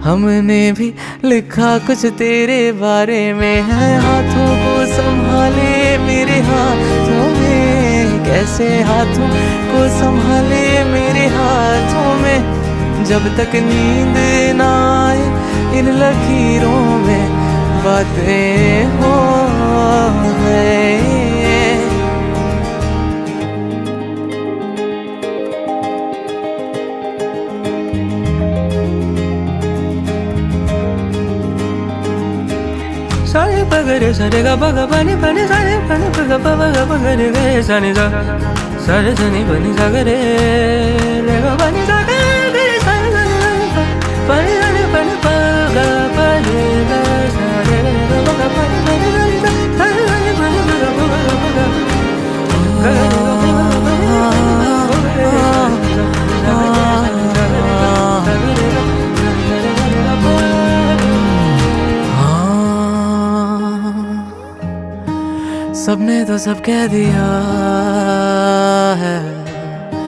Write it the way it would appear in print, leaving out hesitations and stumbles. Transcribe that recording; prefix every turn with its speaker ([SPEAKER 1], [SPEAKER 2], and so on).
[SPEAKER 1] हमने भी लिखा कुछ तेरे बारे में है। हाथों को संभाले मेरे हाथों में, कैसे हाथों को संभाले मेरे हाथों में। जब तक नींद ना आए इन लकीरों में बातें हो गए।
[SPEAKER 2] सारे पगरे सारे गा पगा पानी पानी सारे पानी पगा पगा पगरे गे सानी सा सारे सनी पानी सागरे रे गा पानी सागरे सारे सनी पानी सारे पानी पगा पानी गा सारे गा पगा पानी पानी सारे सारे सनी पानी पगा पगा पगा
[SPEAKER 1] सबने तो सब कह दिया